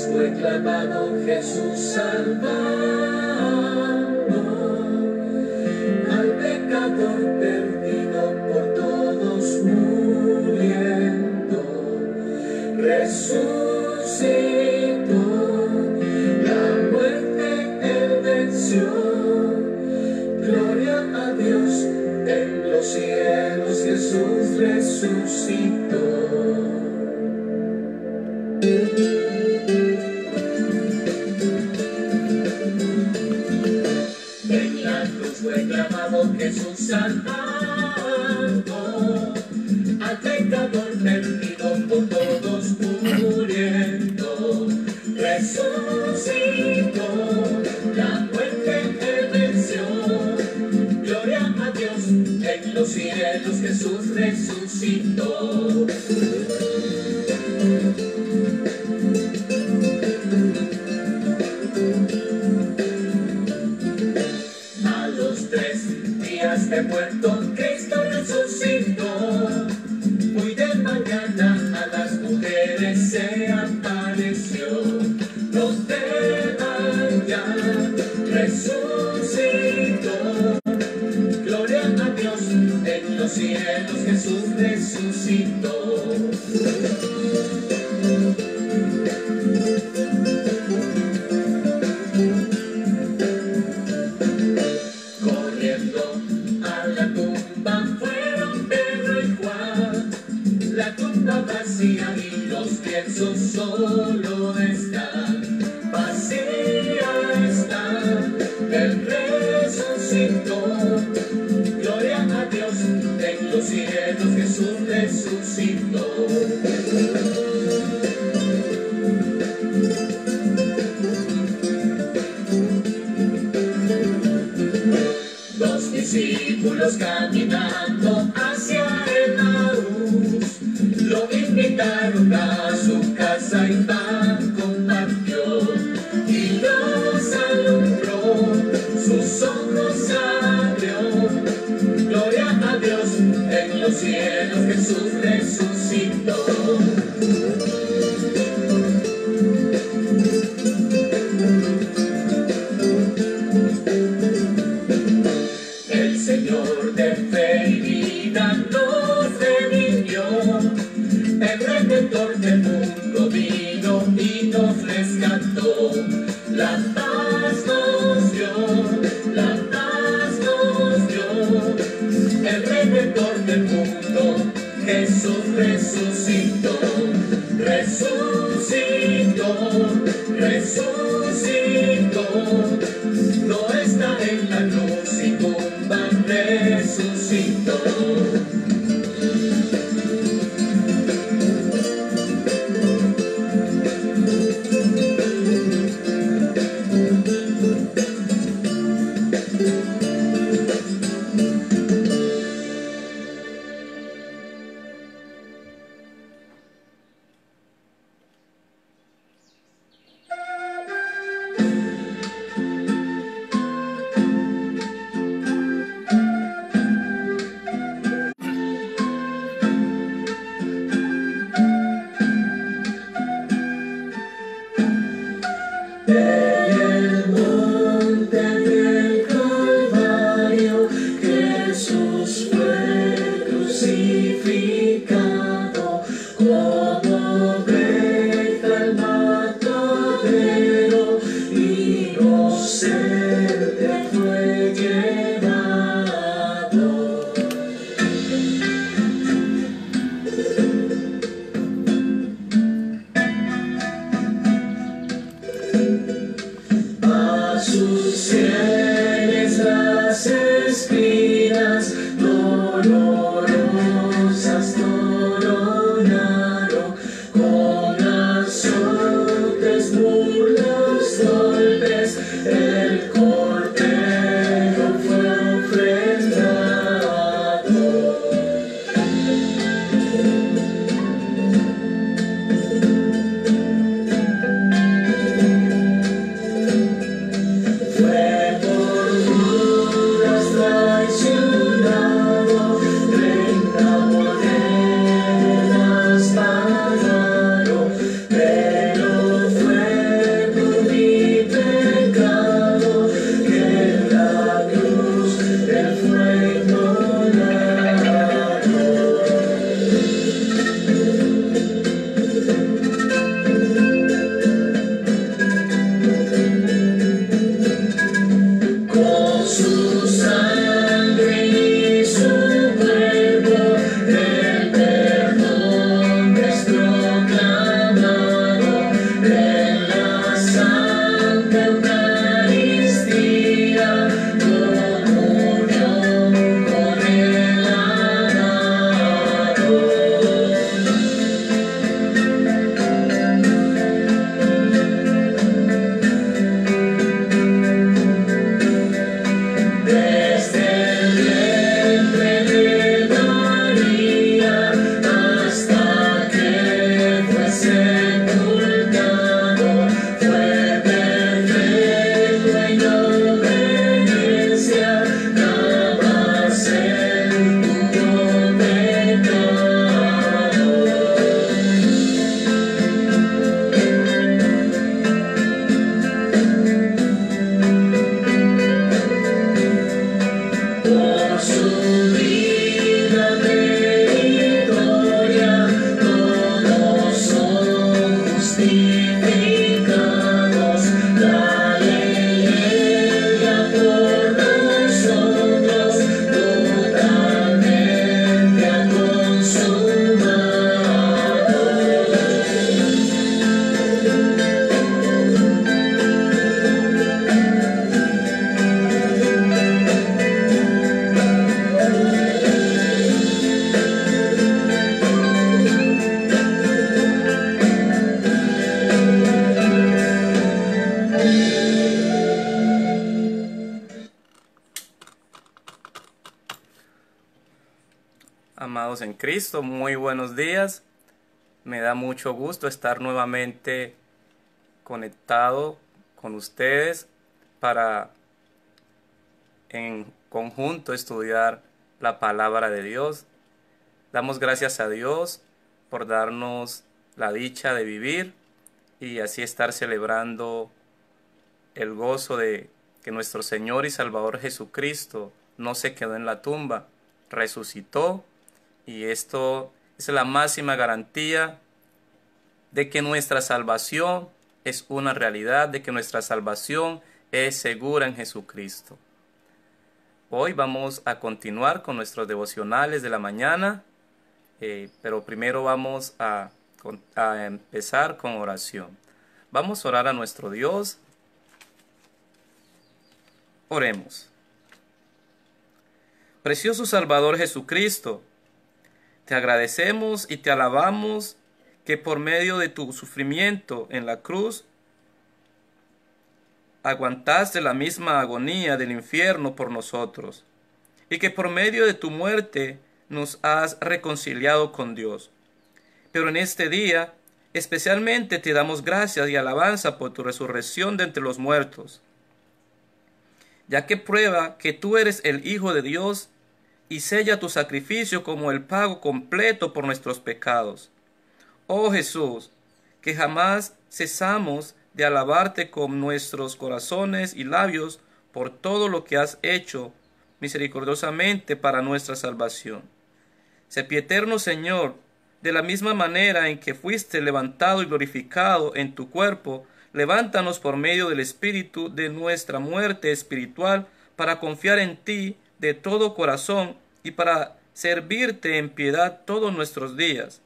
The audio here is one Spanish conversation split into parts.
fue clavado Jesús salvando al pecador perdido, por todos muriendo, resucitó, la muerte él venció. Gloria a Dios en los cielos, Jesús resucitó. En la cruz fue clavado Jesús salvando al pecador perdido, por todos muriendo, resucitó, la muerte él venció. Gloria a Dios en los cielos, Jesús resucitó. De muerto Cristo resucitó, muy de mañana a las mujeres se apareció. No teman ya, resucitó. Gloria a Dios en los cielos, Jesús resucitó. Vacía y los lienzos solo están, vacía está, Él resucitó. Gloria a Dios en los cielos, Jesús resucitó. Dos discípulos caminando hacia Emaús, lo invitaron a su casa y pan compartió y los alumbró, sus ojos abrió. Gloria a Dios en los cielos, Jesús resucitó. El Señor de fe y vida nos redimió, el Redentor del mundo vino y nos rescató. La paz nos dio, la paz nos dio. El Redentor del mundo, Jesús resucitó. Resucitó, resucitó. No está en la cruz y tumba, resucitó. Dolorosas coronaron amados en Cristo, muy buenos días. Me da mucho gusto estar nuevamente conectado con ustedes para en conjunto estudiar la palabra de Dios. Damos gracias a Dios por darnos la dicha de vivir y así estar celebrando el gozo de que nuestro Señor y Salvador Jesucristo no se quedó en la tumba, resucitó, y esto es la máxima garantía de que nuestra salvación es una realidad, de que nuestra salvación es segura en Jesucristo. Hoy vamos a continuar con nuestros devocionales de la mañana, pero primero vamos a empezar con oración. Vamos a orar a nuestro Dios. Oremos. Precioso Salvador Jesucristo, te agradecemos y te alabamos que por medio de tu sufrimiento en la cruz aguantaste la misma agonía del infierno por nosotros, y que por medio de tu muerte nos has reconciliado con Dios. Pero en este día especialmente te damos gracias y alabanza por tu resurrección de entre los muertos, ya que prueba que tú eres el Hijo de Dios y sella tu sacrificio como el pago completo por nuestros pecados. Oh Jesús, que jamás cesamos de alabarte con nuestros corazones y labios por todo lo que has hecho misericordiosamente para nuestra salvación. Sempiterno Señor, de la misma manera en que fuiste levantado y glorificado en tu cuerpo, levántanos por medio del Espíritu de nuestra muerte espiritual para confiar en ti de todo corazón y para servirte en piedad todos nuestros días.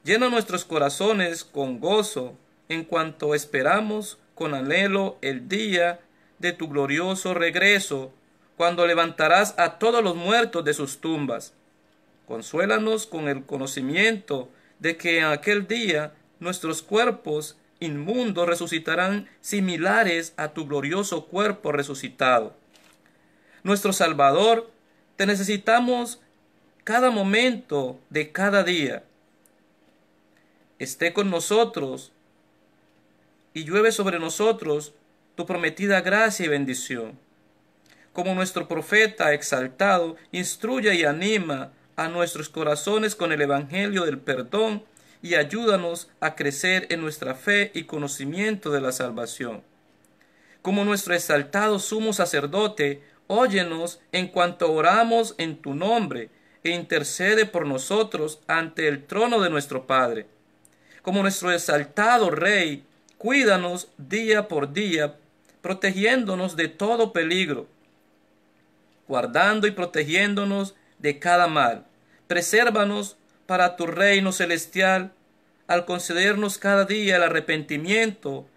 Llena nuestros corazones con gozo en cuanto esperamos con anhelo el día de tu glorioso regreso, cuando levantarás a todos los muertos de sus tumbas. Consuélanos con el conocimiento de que en aquel día nuestros cuerpos inmundos resucitarán similares a tu glorioso cuerpo resucitado. Nuestro Salvador, te necesitamos cada momento de cada día. Esté con nosotros y llueve sobre nosotros tu prometida gracia y bendición. Como nuestro profeta exaltado, instruye y anima a nuestros corazones con el evangelio del perdón y ayúdanos a crecer en nuestra fe y conocimiento de la salvación. Como nuestro exaltado sumo sacerdote, óyenos en cuanto oramos en tu nombre e intercede por nosotros ante el trono de nuestro Padre. Como nuestro exaltado Rey, cuídanos día por día, protegiéndonos de todo peligro, guardando y protegiéndonos de cada mal. Presérvanos para tu reino celestial, al concedernos cada día el arrepentimiento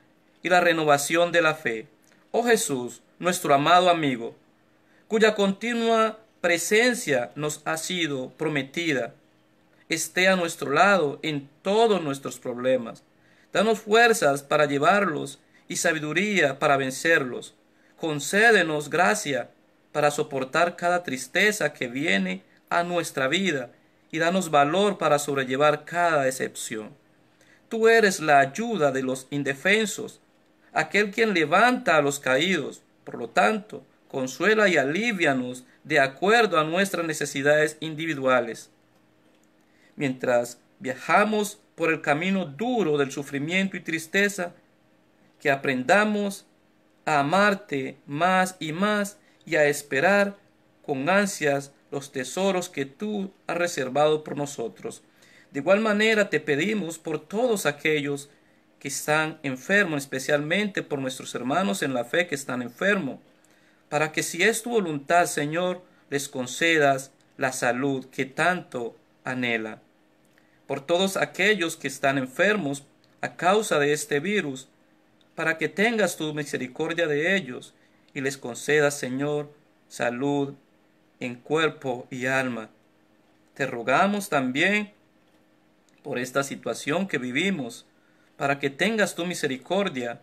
y la renovación de la fe. Oh Jesús, nuestro amado amigo, cuya continua presencia nos ha sido prometida, esté a nuestro lado en todos nuestros problemas. Danos fuerzas para llevarlos y sabiduría para vencerlos. Concédenos gracia para soportar cada tristeza que viene a nuestra vida y danos valor para sobrellevar cada decepción. Tú eres la ayuda de los indefensos, aquel quien levanta a los caídos. Por lo tanto, consuela y alívianos de acuerdo a nuestras necesidades individuales. Mientras viajamos por el camino duro del sufrimiento y tristeza, que aprendamos a amarte más y más y a esperar con ansias los tesoros que tú has reservado por nosotros. De igual manera te pedimos por todos aquellos que están enfermos, especialmente por nuestros hermanos en la fe que están enfermos, para que si es tu voluntad, Señor, les concedas la salud que tanto anhela. Por todos aquellos que están enfermos a causa de este virus, para que tengas tu misericordia de ellos y les concedas, Señor, salud en cuerpo y alma. Te rogamos también por esta situación que vivimos, para que tengas tu misericordia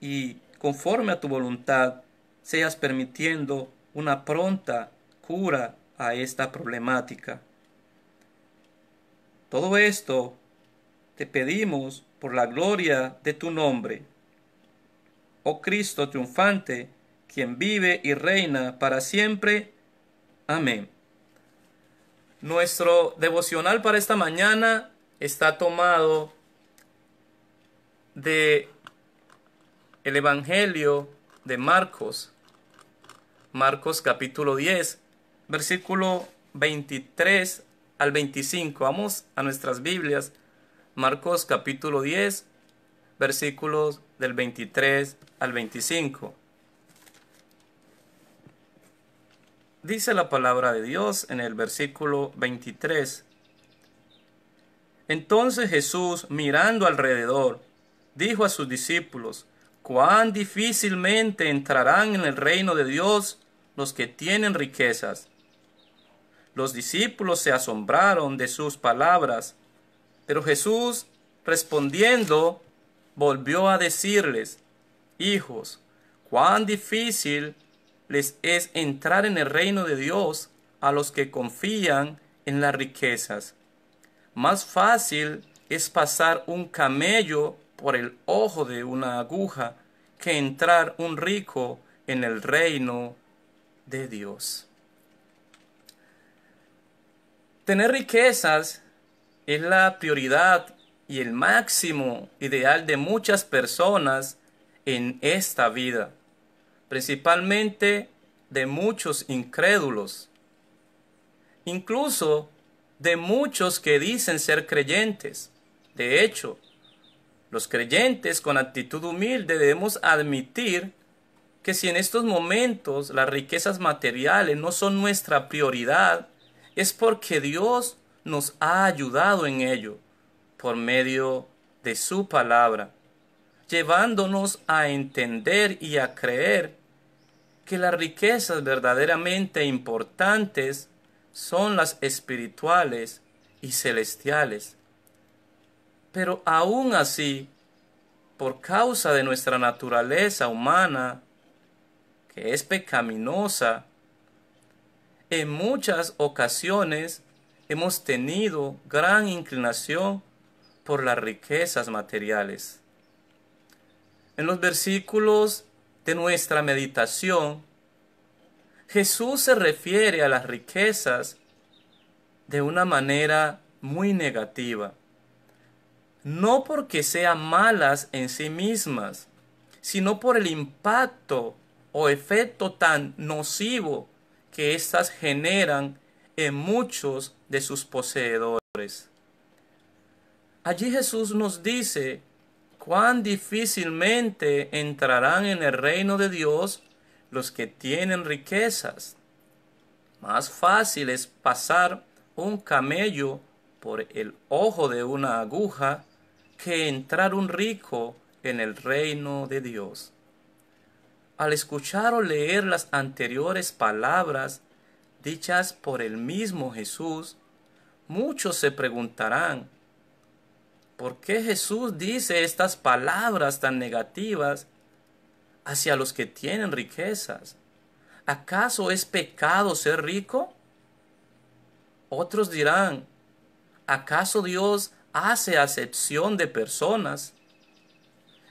y conforme a tu voluntad seas permitiendo una pronta cura a esta problemática. Todo esto te pedimos por la gloria de tu nombre, oh Cristo triunfante, quien vive y reina para siempre. Amén. Nuestro devocional para esta mañana está tomado de el Evangelio de Marcos. Marcos capítulo 10, versículo 23 al 25. Vamos a nuestras Biblias. Marcos capítulo 10, versículos del 23 al 25. Dice la palabra de Dios en el versículo 23. Entonces Jesús, mirando alrededor, dijo a sus discípulos: cuán difícilmente entrarán en el reino de Dios los que tienen riquezas. Los discípulos se asombraron de sus palabras, pero Jesús, respondiendo, volvió a decirles: hijos, cuán difícil les es entrar en el reino de Dios a los que confían en las riquezas. Más fácil es pasar un camello por el ojo de una aguja que entrar un rico en el reino de Dios. Tener riquezas es la prioridad y el máximo ideal de muchas personas en esta vida, principalmente de muchos incrédulos, incluso de muchos que dicen ser creyentes. De hecho, los creyentes con actitud humilde debemos admitir que si en estos momentos las riquezas materiales no son nuestra prioridad, es porque Dios nos ha ayudado en ello por medio de su palabra, llevándonos a entender y a creer que las riquezas verdaderamente importantes son las espirituales y celestiales. Pero aún así, por causa de nuestra naturaleza humana, que es pecaminosa, en muchas ocasiones hemos tenido gran inclinación por las riquezas materiales. En los versículos de nuestra meditación, Jesús se refiere a las riquezas de una manera muy negativa. No porque sean malas en sí mismas, sino por el impacto o efecto tan nocivo que éstas generan en muchos de sus poseedores. Allí Jesús nos dice cuán difícilmente entrarán en el reino de Dios los que tienen riquezas. Más fácil es pasar un camello por el ojo de una aguja que entrar un rico en el reino de Dios. Al escuchar o leer las anteriores palabras dichas por el mismo Jesús, muchos se preguntarán: ¿por qué Jesús dice estas palabras tan negativas hacia los que tienen riquezas? ¿Acaso es pecado ser rico? Otros dirán: ¿acaso Dios hace acepción de personas?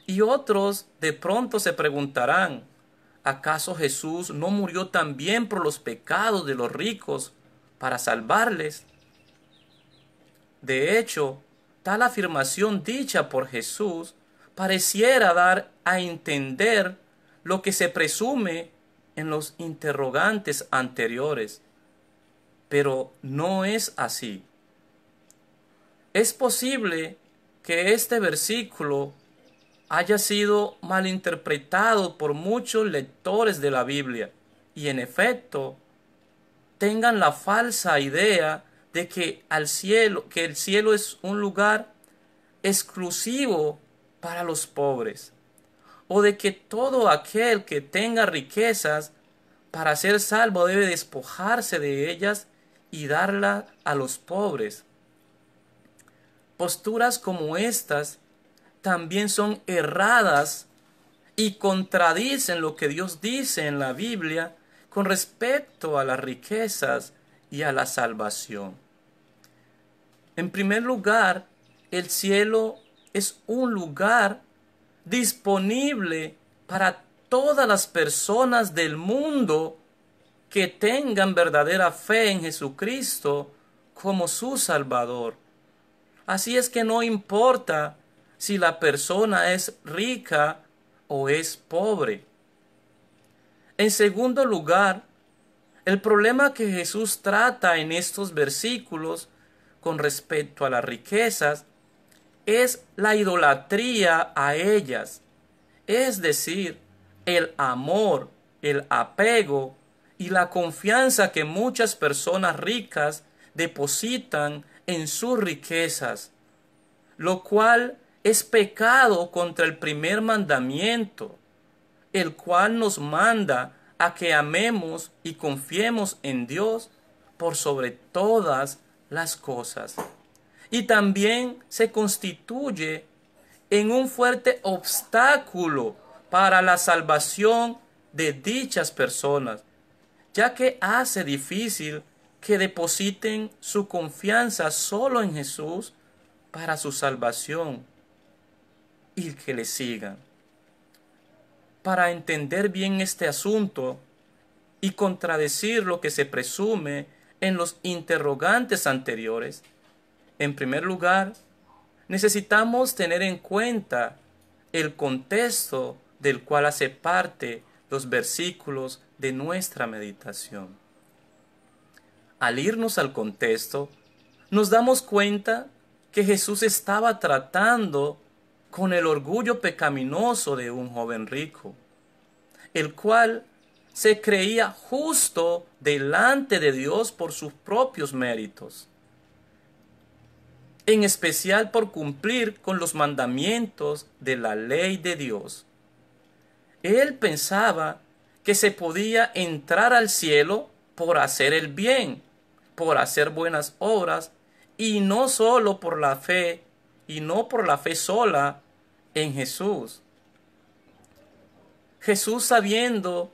Y otros de pronto se preguntarán: ¿acaso Jesús no murió también por los pecados de los ricos para salvarles? De hecho, tal afirmación dicha por Jesús pareciera dar a entender lo que se presume en los interrogantes anteriores, pero no es así. Es posible que este versículo haya sido malinterpretado por muchos lectores de la Biblia y en efecto tengan la falsa idea de que el cielo es un lugar exclusivo para los pobres, o de que todo aquel que tenga riquezas para ser salvo debe despojarse de ellas y darlas a los pobres. Posturas como estas también son erradas y contradicen lo que Dios dice en la Biblia con respecto a las riquezas y a la salvación. En primer lugar, el cielo es un lugar disponible para todas las personas del mundo que tengan verdadera fe en Jesucristo como su Salvador. Así es que no importa si la persona es rica o es pobre. En segundo lugar, el problema que Jesús trata en estos versículos con respecto a las riquezas es la idolatría a ellas, es decir, el amor, el apego y la confianza que muchas personas ricas depositan en sus riquezas, lo cual es pecado contra el primer mandamiento, el cual nos manda a que amemos y confiemos en Dios por sobre todas las cosas. Y también se constituye en un fuerte obstáculo para la salvación de dichas personas, ya que hace difícil que depositen su confianza solo en Jesús para su salvación y que le sigan. Para entender bien este asunto y contradecir lo que se presume en los interrogantes anteriores, en primer lugar, necesitamos tener en cuenta el contexto del cual hace parte los versículos de nuestra meditación. Al irnos al contexto, nos damos cuenta que Jesús estaba tratando con el orgullo pecaminoso de un joven rico, el cual se creía justo delante de Dios por sus propios méritos, en especial por cumplir con los mandamientos de la ley de Dios. Él pensaba que se podía entrar al cielo por hacer el bien, por hacer buenas obras, y no solo por la fe, y no por la fe sola en Jesús. Jesús, sabiendo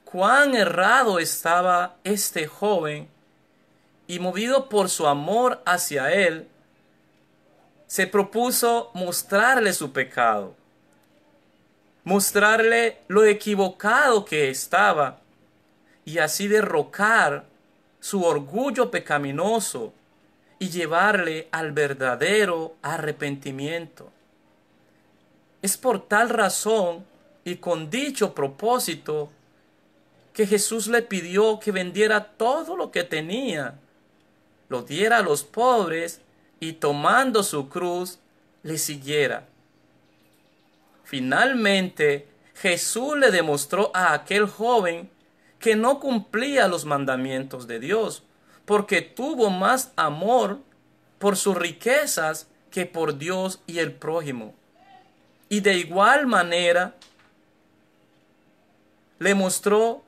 cuán errado estaba este joven, y movido por su amor hacia él, se propuso mostrarle su pecado, mostrarle lo equivocado que estaba, y así derrocar su orgullo pecaminoso y llevarle al verdadero arrepentimiento. Es por tal razón y con dicho propósito que Jesús le pidió que vendiera todo lo que tenía, lo diera a los pobres y tomando su cruz le siguiera. Finalmente, Jesús le demostró a aquel joven que no cumplía los mandamientos de Dios, porque tuvo más amor por sus riquezas que por Dios y el prójimo. Y de igual manera, le mostró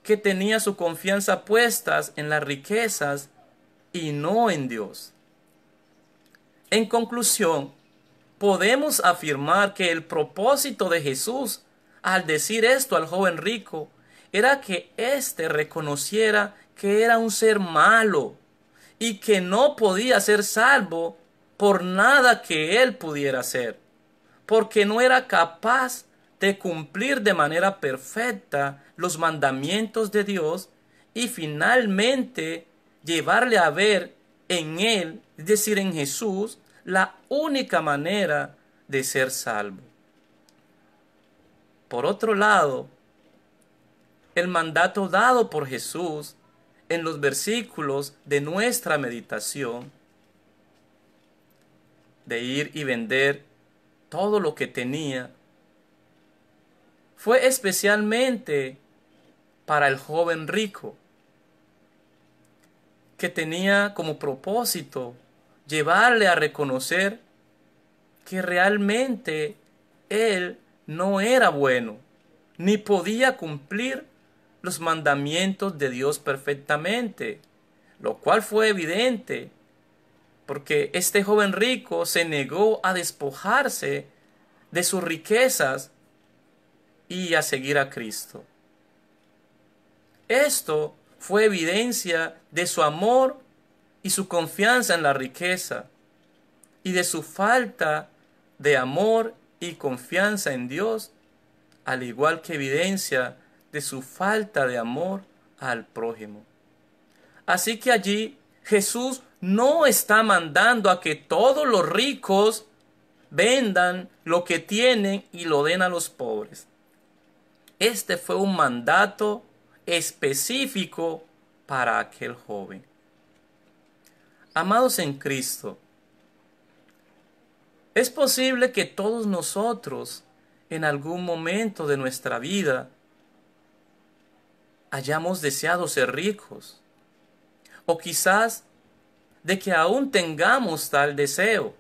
que tenía su confianza puesta en las riquezas y no en Dios. En conclusión, podemos afirmar que el propósito de Jesús al decir esto al joven rico era que éste reconociera que era un ser malo y que no podía ser salvo por nada que él pudiera hacer, porque no era capaz de cumplir de manera perfecta los mandamientos de Dios y finalmente llevarle a ver en él, es decir, en Jesús, la única manera de ser salvo. Por otro lado, el mandato dado por Jesús en los versículos de nuestra meditación, de ir y vender todo lo que tenía, fue especialmente para el joven rico, que tenía como propósito llevarle a reconocer que realmente él no era bueno, ni podía cumplir los mandamientos de Dios perfectamente, lo cual fue evidente, porque este joven rico se negó a despojarse de sus riquezas y a seguir a Cristo. Esto fue evidencia de su amor y su confianza en la riqueza y de su falta de amor y confianza en Dios, al igual que evidencia de su falta de amor al prójimo. Así que allí Jesús no está mandando a que todos los ricos vendan lo que tienen y lo den a los pobres. Este fue un mandato específico para aquel joven. Amados en Cristo, es posible que todos nosotros en algún momento de nuestra vida hayamos deseado ser ricos, o quizás de que aún tengamos tal deseo.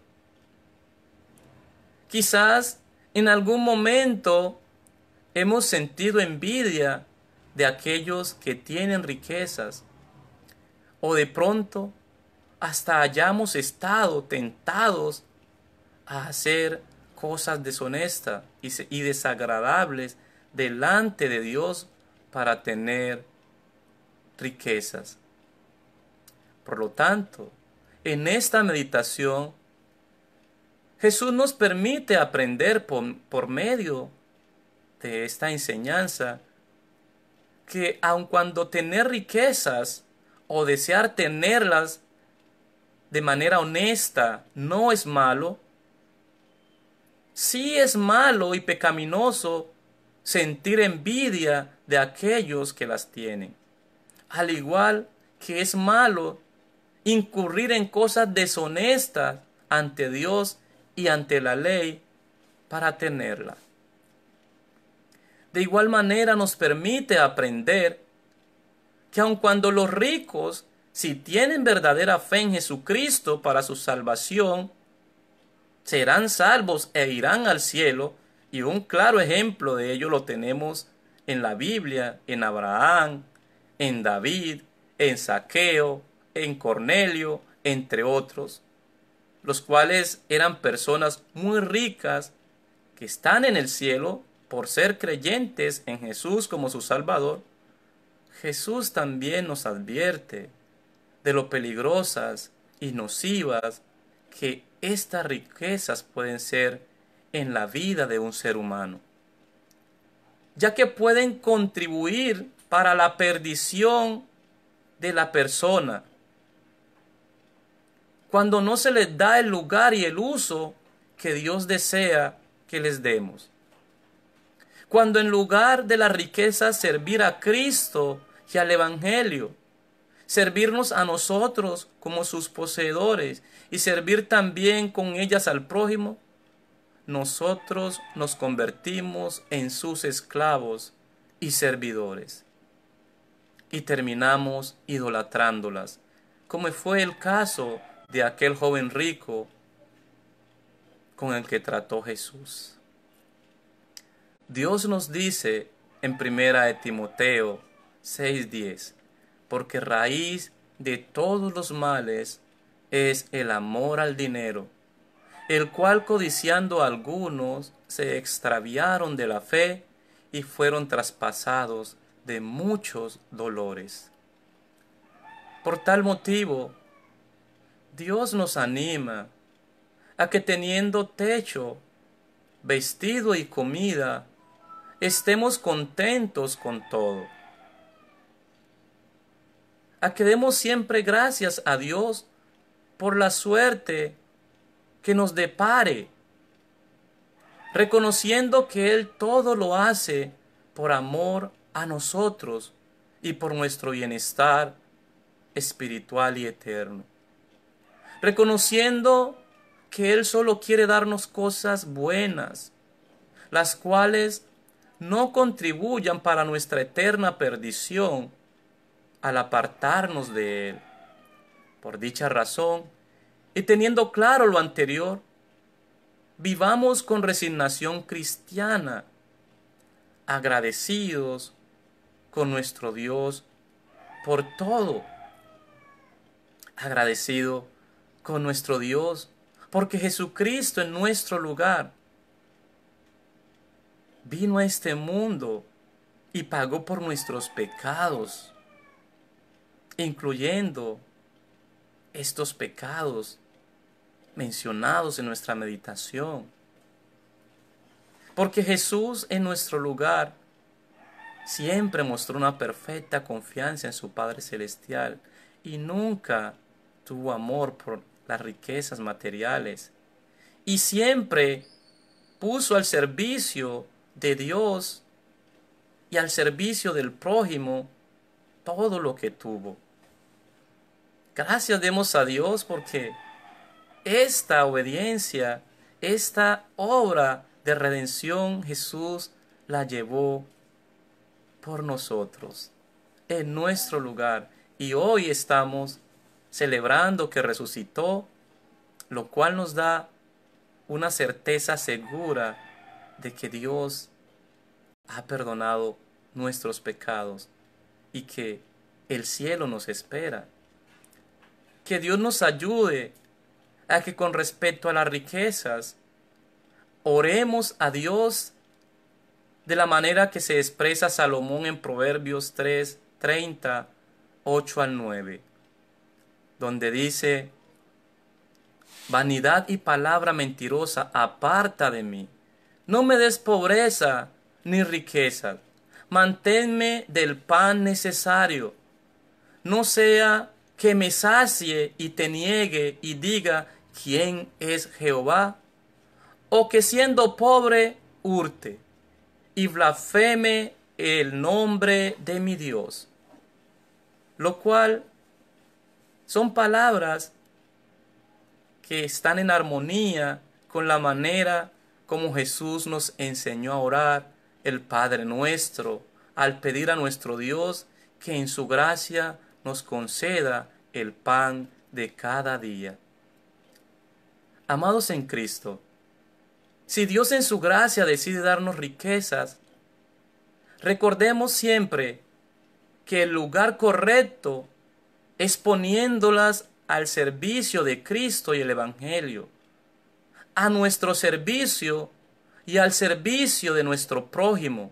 Quizás en algún momento hemos sentido envidia de aquellos que tienen riquezas, o de pronto hasta hayamos estado tentados a hacer cosas deshonestas y desagradables delante de Dios para tener riquezas. Por lo tanto, en esta meditación, Jesús nos permite aprender por medio de esta enseñanza que aun cuando tener riquezas o desear tenerlas de manera honesta no es malo, sí es malo y pecaminoso sentir envidia de aquellos que las tienen. Al igual que es malo incurrir en cosas deshonestas ante Dios y ante la ley para tenerla. De igual manera nos permite aprender que aun cuando los ricos, si tienen verdadera fe en Jesucristo para su salvación, serán salvos e irán al cielo, y un claro ejemplo de ello lo tenemos en la Biblia, en Abraham, en David, en Zaqueo, en Cornelio, entre otros, los cuales eran personas muy ricas que están en el cielo por ser creyentes en Jesús como su Salvador. Jesús también nos advierte de lo peligrosas y nocivas que estas riquezas pueden ser en la vida de un ser humano, ya que pueden contribuir para la perdición de la persona cuando no se les da el lugar y el uso que Dios desea que les demos. Cuando en lugar de la riqueza servir a Cristo y al Evangelio, servirnos a nosotros como sus poseedores y servir también con ellas al prójimo, nosotros nos convertimos en sus esclavos y servidores y terminamos idolatrándolas, como fue el caso de aquel joven rico con el que trató Jesús. Dios nos dice en 1 de Timoteo 6:10, porque raíz de todos los males es el amor al dinero, el cual codiciando algunos se extraviaron de la fe y fueron traspasados de muchos dolores. Por tal motivo, Dios nos anima a que teniendo techo, vestido y comida, estemos contentos con todo. A que demos siempre gracias a Dios por la suerte que nos depare, reconociendo que Él todo lo hace por amor a nosotros y por nuestro bienestar espiritual y eterno. Reconociendo que Él solo quiere darnos cosas buenas, las cuales no contribuyan para nuestra eterna perdición al apartarnos de Él. Por dicha razón, y teniendo claro lo anterior, vivamos con resignación cristiana, agradecidos con nuestro Dios por todo. Agradecido con nuestro Dios porque Jesucristo en nuestro lugar vino a este mundo y pagó por nuestros pecados, incluyendo estos pecados mencionados en nuestra meditación. Porque Jesús en nuestro lugar siempre mostró una perfecta confianza en su Padre Celestial y nunca tuvo amor por las riquezas materiales. Y siempre puso al servicio de Dios y al servicio del prójimo todo lo que tuvo. Gracias demos a Dios porque esta obediencia, esta obra de redención, Jesús la llevó por nosotros, en nuestro lugar. Y hoy estamos celebrando que resucitó, lo cual nos da una certeza segura de que Dios ha perdonado nuestros pecados y que el cielo nos espera. Que Dios nos ayude a que con respecto a las riquezas, oremos a Dios de la manera que se expresa Salomón en Proverbios 3:30, 8 al 9, donde dice: vanidad y palabra mentirosa aparta de mí. No me des pobreza ni riqueza. Manténme del pan necesario. No sea que me sacie y te niegue y diga: ¿quién es Jehová? O que siendo pobre hurte y blasfeme el nombre de mi Dios. Lo cual son palabras que están en armonía con la manera como Jesús nos enseñó a orar el Padre Nuestro, al pedir a nuestro Dios que en su gracia nos conceda el pan de cada día. Amados en Cristo, si Dios en su gracia decide darnos riquezas, recordemos siempre que el lugar correcto es poniéndolas al servicio de Cristo y el Evangelio, a nuestro servicio y al servicio de nuestro prójimo.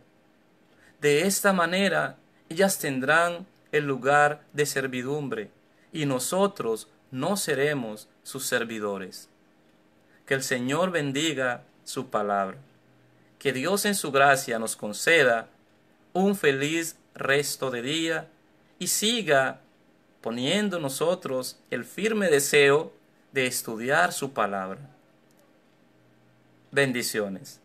De esta manera, ellas tendrán el lugar de servidumbre y nosotros no seremos sus servidores. Que el Señor bendiga su palabra. Que Dios en su gracia nos conceda un feliz resto de día y siga poniendo en nosotros el firme deseo de estudiar su palabra. Bendiciones.